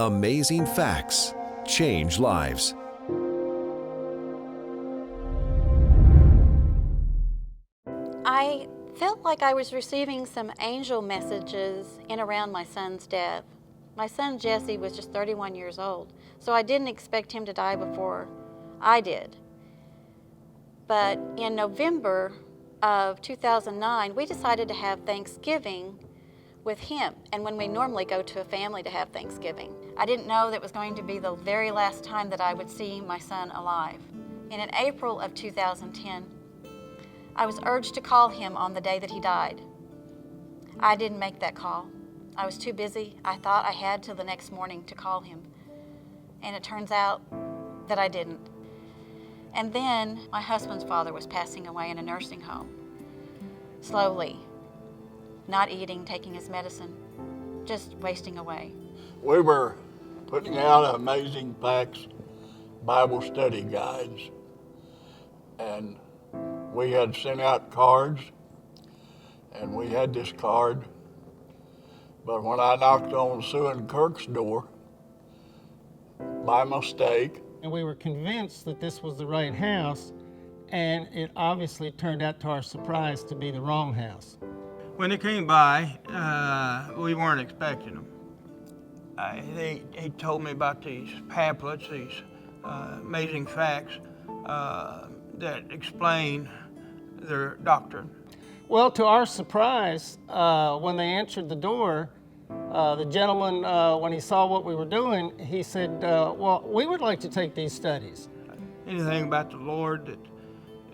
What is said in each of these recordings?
Amazing Facts. Change lives. I felt like I was receiving some angel messages in around my son's death. My son Jesse was just 31 years old, so I didn't expect him to die before I did. But in November of 2009, we decided to have Thanksgiving with him, and when we normally go to a family to have Thanksgiving. I didn't know that it was going to be the very last time that I would see my son alive. And in April of 2010, I was urged to call him on the day that he died. I didn't make that call. I was too busy. I thought I had till the next morning to call him. And it turns out that I didn't. And then my husband's father was passing away in a nursing home. Slowly, not eating, taking his medicine, just wasting away. We were putting out Amazing Facts Bible study guides, and we had sent out cards, and we had this card, but when I knocked on Sue and Kirk's door, by mistake, and we were convinced that this was the right house, and it obviously turned out to our surprise to be the wrong house. When they came by, we weren't expecting them. He told me about these pamphlets, these amazing facts that explain their doctrine. Well, to our surprise, when they answered the door, the gentleman, when he saw what we were doing, he said, well, we would like to take these studies. Anything about the Lord that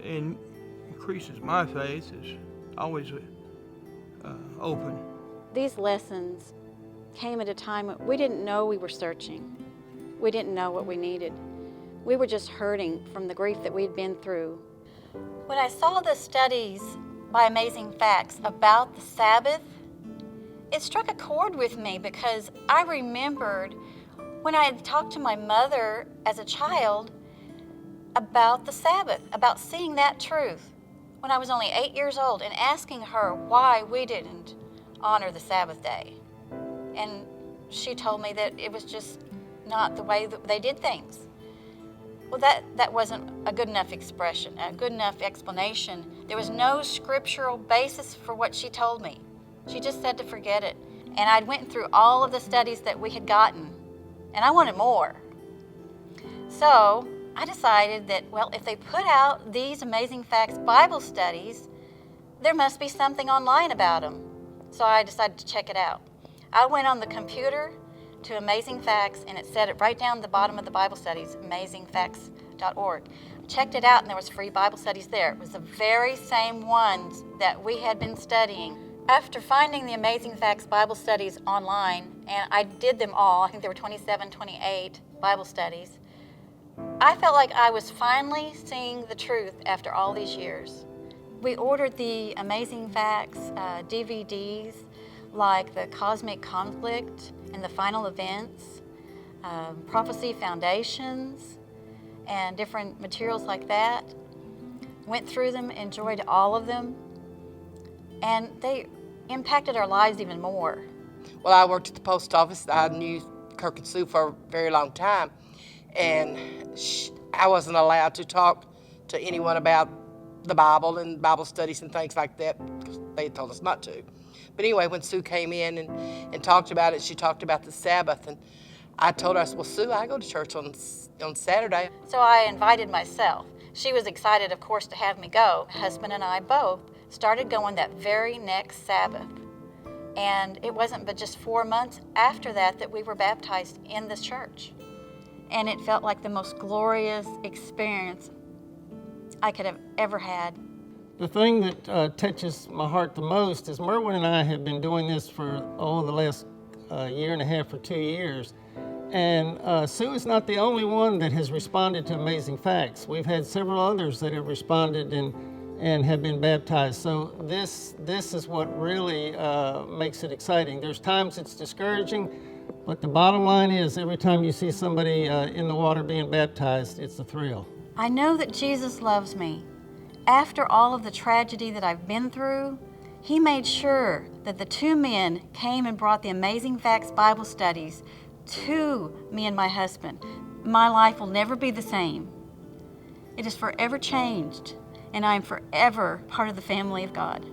increases my faith is always open. These lessons came at a time when we didn't know we were searching. We didn't know what we needed. We were just hurting from the grief that we'd been through. When I saw the studies by Amazing Facts about the Sabbath, it struck a chord with me because I remembered when I had talked to my mother as a child about the Sabbath, about seeing that truth when I was only 8 years old and asking her why we didn't honor the Sabbath day. And she told me that it was just not the way that they did things. Well, that wasn't a good enough expression, a good enough explanation. There was no scriptural basis for what she told me. She just said to forget it. And I'd went through all of the studies that we had gotten, and I wanted more. So I decided that, well, if they put out these Amazing Facts Bible studies, there must be something online about them. So I decided to check it out. I went on the computer to Amazing Facts, and it said it right down the bottom of the Bible studies, amazingfacts.org. I checked it out, and there was free Bible studies there. It was the very same ones that we had been studying. After finding the Amazing Facts Bible studies online, and I did them all, I think there were 27, 28 Bible studies, I felt like I was finally seeing the truth after all these years. We ordered the Amazing Facts DVDs, like the Cosmic Conflict and the Final Events, Prophecy Foundations, and different materials like that. Went through them, enjoyed all of them, and they impacted our lives even more. Well, I worked at the post office. I knew Kirk and Sue for a very long time, and I wasn't allowed to talk to anyone about the Bible and Bible studies and things like that because they had told us not to. But anyway, when Sue came in and talked about it, she talked about the Sabbath, and I told her, I said, well, Sue, I go to church on Saturday. So I invited myself. She was excited, of course, to have me go. Husband and I both started going that very next Sabbath. And it wasn't but just 4 months after that we were baptized in this church. And it felt like the most glorious experience I could have ever had. The thing that touches my heart the most is Merwin and I have been doing this for, the last year and a half or 2 years. And Sue is not the only one that has responded to Amazing Facts. We've had several others that have responded and have been baptized. So this is what really makes it exciting. There's times it's discouraging, but the bottom line is every time you see somebody in the water being baptized, it's a thrill. I know that Jesus loves me. After all of the tragedy that I've been through, He made sure that the two men came and brought the Amazing Facts Bible studies to me and my husband, my life will never be the same. It is forever changed, and I am forever part of the family of God.